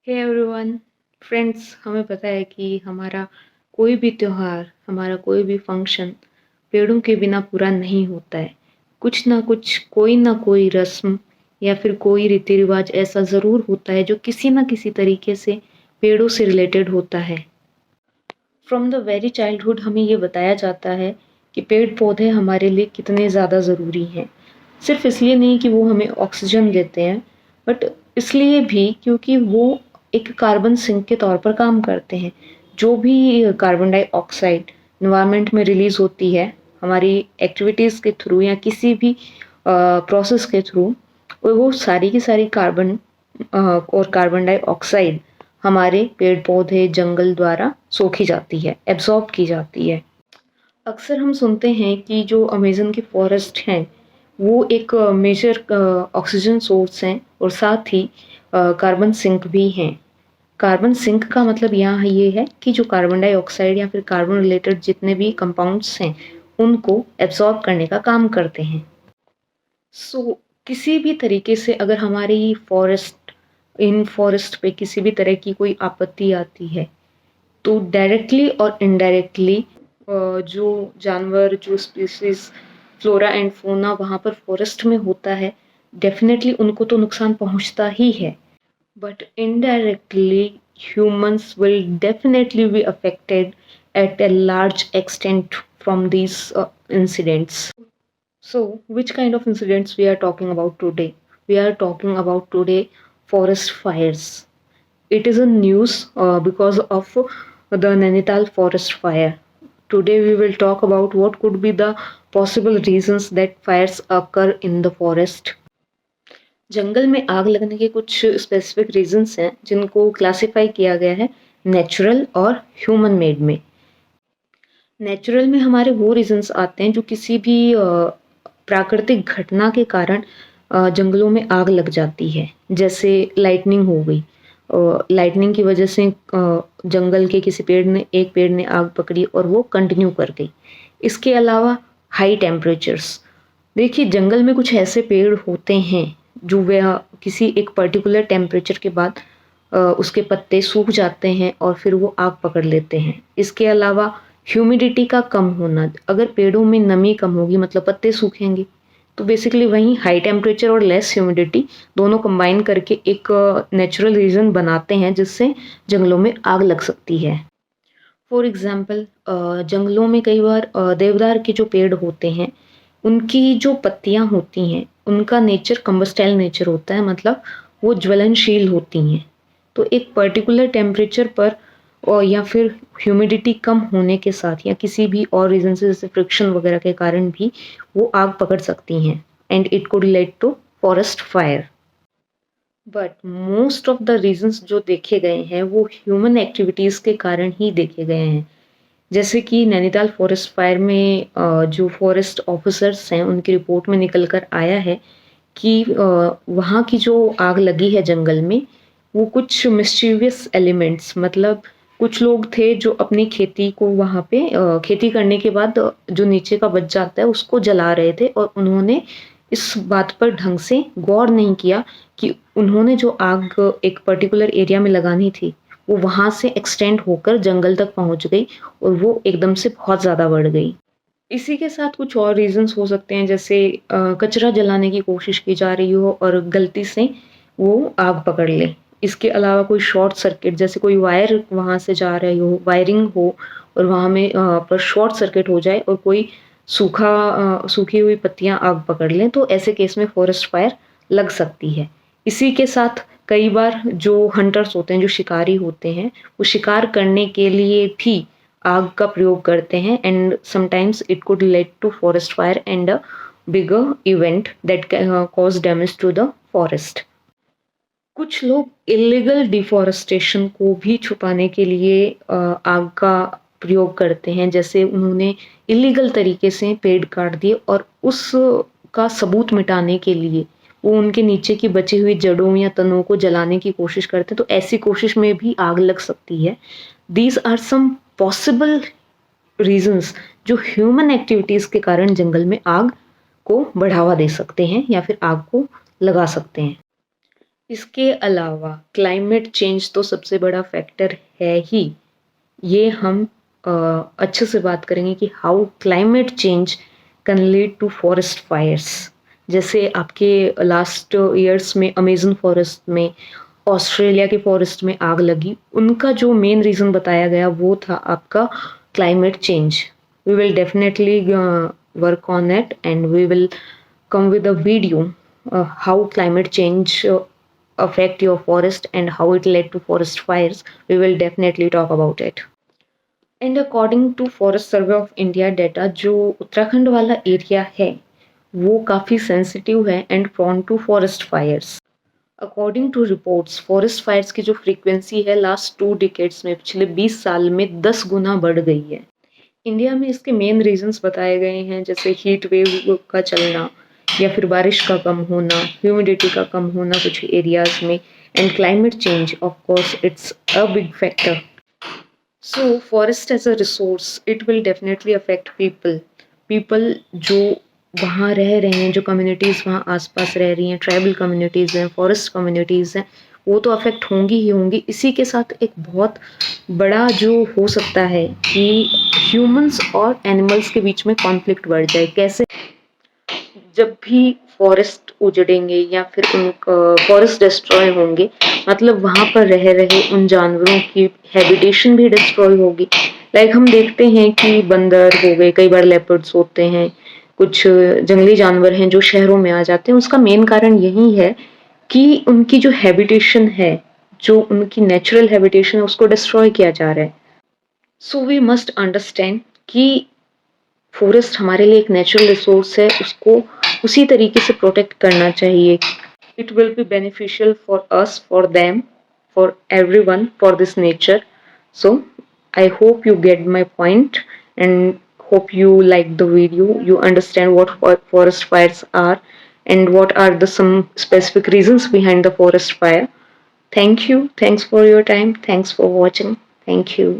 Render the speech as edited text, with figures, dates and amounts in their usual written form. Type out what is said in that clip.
Hey everyone friends, हमें पता है कि हमारा कोई भी त्योहार, हमारा कोई भी फंक्शन पेड़ों के बिना पूरा नहीं होता है। कुछ ना कुछ, कोई ना कोई रस्म या फिर कोई रीति रिवाज ऐसा ज़रूर होता है जो किसी ना किसी तरीके से पेड़ों से रिलेटेड होता है। फ्रॉम द वेरी चाइल्डहुड हमें ये बताया जाता है कि पेड़ पौधे हमारे लिए कितने ज़्यादा ज़रूरी हैं। सिर्फ इसलिए नहीं कि वो हमें ऑक्सीजन देते हैं, बट इसलिए भी क्योंकि वो एक कार्बन सिंक के तौर पर काम करते हैं। जो भी कार्बन डाइऑक्साइड इन्वायरमेंट में रिलीज होती है हमारी एक्टिविटीज़ के थ्रू या किसी भी प्रोसेस के थ्रू, वो सारी की सारी कार्बन और कार्बन डाइऑक्साइड हमारे पेड़ पौधे जंगल द्वारा सोखी जाती है, एब्जॉर्ब की जाती है। अक्सर हम सुनते हैं कि जो अमेज़न की फॉरेस्ट हैं वो एक मेजर ऑक्सीजन सोर्स हैं और साथ ही कार्बन सिंक भी हैं। कार्बन सिंक का मतलब यहाँ ये है कि जो कार्बन डाइऑक्साइड या फिर कार्बन रिलेटेड जितने भी कंपाउंड्स हैं उनको एब्जॉर्ब करने का काम करते हैं। किसी भी तरीके से अगर हमारी इन फॉरेस्ट पे किसी भी तरह की कोई आपत्ति आती है तो डायरेक्टली और इनडायरेक्टली जो जानवर, जो स्पीसीज, फ्लोरा एंड फोना वहाँ पर फॉरेस्ट में होता है, डेफिनेटली उनको तो नुकसान पहुँचता ही है, but indirectly humans will definitely be affected at a large extent from these incidents. So, which kind of incidents we are talking about today? We are talking about today forest fires. It is a news because of the Nainital forest fire. Today we will talk about what could be the possible reasons that fires occur in the forest. जंगल में आग लगने के कुछ specific reasons हैं जिनको classify किया गया है नेचुरल और ह्यूमन मेड में। नेचुरल में हमारे वो रीजंस आते हैं जो किसी भी प्राकृतिक घटना के कारण जंगलों में आग लग जाती है, जैसे लाइटनिंग हो गई। लाइटनिंग की वजह से जंगल के किसी एक पेड़ ने आग पकड़ी और वो कंटिन्यू कर गई। इसके अलावा हाई टेम्परेचर्स, देखिए जंगल में कुछ ऐसे पेड़ होते हैं जो वह किसी एक पर्टिकुलर टेम्परेचर के बाद उसके पत्ते सूख जाते हैं और फिर वो आग पकड़ लेते हैं। इसके अलावा ह्यूमिडिटी का कम होना, अगर पेड़ों में नमी कम होगी मतलब पत्ते सूखेंगे, तो बेसिकली वहीं हाई टेम्परेचर और लेस ह्यूमिडिटी दोनों कंबाइन करके एक नेचुरल रीजन बनाते हैं जिससे जंगलों में आग लग सकती है। फॉर एग्जाम्पल जंगलों में कई बार देवदार के जो पेड़ होते हैं उनकी जो पत्तियां होती हैं उनका नेचर कंबस्टाइल नेचर होता है, मतलब वो ज्वलनशील होती हैं। तो एक पर्टिकुलर टेम्परेचर पर और या फिर ह्यूमिडिटी कम होने के साथ या किसी भी और रीज़न से जैसे फ्रिक्शन वगैरह के कारण भी वो आग पकड़ सकती हैं and it could lead to forest fire. But most of the reasons जो देखे गए हैं वो ह्यूमन एक्टिविटीज़ के कारण ही देखे गए हैं। जैसे कि नैनीताल फॉरेस्ट फायर में जो फॉरेस्ट ऑफिसर्स हैं उनकी रिपोर्ट में निकल कर आया है कि वहाँ की जो आग लगी है जंगल में वो कुछ मिस्चीवियस एलिमेंट्स, मतलब कुछ लोग थे जो अपनी खेती को वहाँ पे खेती करने के बाद जो नीचे का बच जाता है उसको जला रहे थे और उन्होंने इस बात पर ढंग से गौर नहीं किया कि उन्होंने जो आग एक पर्टिकुलर एरिया में लगानी थी वो वहाँ से एक्सटेंड होकर जंगल तक पहुँच गई और वो एकदम से बहुत ज़्यादा बढ़ गई। इसी के साथ कुछ और रीजंस हो सकते हैं, जैसे कचरा जलाने की कोशिश की जा रही हो और गलती से वो आग पकड़ ले। इसके अलावा कोई शॉर्ट सर्किट, जैसे कोई वायर वहाँ से जा रही हो, वायरिंग हो और वहाँ में पर शॉर्ट सर्किट हो जाए और कोई सूखी हुई पत्तियाँ आग पकड़ लें, तो ऐसे केस में फॉरेस्ट फायर लग सकती है। इसी के साथ कई बार जो हंटर्स होते हैं, जो शिकारी होते हैं, वो शिकार करने के लिए भी आग का प्रयोग करते हैं and sometimes it could lead to forest fire and a bigger event that cause damage to the forest. कुछ लोग इलीगल डिफॉरेस्टेशन को भी छुपाने के लिए आग का प्रयोग करते हैं, जैसे उन्होंने इलीगल तरीके से पेड़ काट दिए और उसका सबूत मिटाने के लिए वो उनके नीचे की बची हुई जड़ों या तनों को जलाने की कोशिश करते हैं, तो ऐसी कोशिश में भी आग लग सकती है। These are some possible reasons जो ह्यूमन एक्टिविटीज़ के कारण जंगल में आग को बढ़ावा दे सकते हैं या फिर आग को लगा सकते हैं। इसके अलावा क्लाइमेट चेंज तो सबसे बड़ा फैक्टर है ही। ये हम अच्छे से बात करेंगे कि how climate change can lead to forest fires. जैसे आपके लास्ट ईयर्स में अमेजन फॉरेस्ट में, ऑस्ट्रेलिया के फॉरेस्ट में आग लगी, उनका जो मेन रीज़न बताया गया वो था आपका climate change. We will definitely work on it and we will come with a video how climate change affect your forest and how it led to forest fires. We will definitely talk about it. And according to Forest Survey of India data, जो उत्तराखंड वाला area है वो काफ़ी sensitive है and prone to forest fires. According to reports, forest fires की जो frequency है last 2 decades में, पिछले 20 साल में 10 गुना बढ़ गई है। इंडिया में इसके मेन रीजंस बताए गए हैं, जैसे हीट वेव का चलना या फिर बारिश का कम होना, ह्यूमिडिटी का कम होना कुछ एरियाज में, and climate change of course it's a big factor. So forest as a resource it will definitely affect people जो वहाँ रह रहे हैं, जो कम्युनिटीज़ वहाँ आसपास रह रही हैं, ट्राइबल कम्युनिटीज़ हैं, फॉरेस्ट कम्युनिटीज़ हैं, वो तो अफेक्ट होंगी ही होंगी. इसी के साथ एक बहुत बड़ा जो हो सकता है कि ह्यूमंस और एनिमल्स के बीच में कॉन्फ्लिक्ट बढ़ जाए. कैसे? जब भी फॉरेस्ट उजड़ेंगे या फिर उन फॉरेस्ट डिस्ट्रॉय होंगे, मतलब वहाँ पर रह रहे उन जानवरों की हैबिटेशन भी डिस्ट्रॉय होगी. लाइक हम देखते हैं कि बंदर हो गए, कई बार लेपर्ड्स होते हैं, कुछ जंगली जानवर हैं जो शहरों में आ जाते हैं. उसका मेन कारण यही है कि उनकी जो हैबिटेशन है, जो उनकी नेचुरल हैबिटेशन है, उसको डिस्ट्रॉय किया जा रहा है. सो वी मस्ट अंडरस्टैंड कि फॉरेस्ट हमारे लिए एक नेचुरल रिसोर्स है, उसको उसी तरीके से प्रोटेक्ट करना चाहिए. It will be beneficial for us, for them, for everyone, for this nature. So I hope you get my point and hope you like the video. You understand what forest fires are and what are the some specific reasons behind the forest fire. Thank you. Thanks for your time. Thanks for watching. Thank you.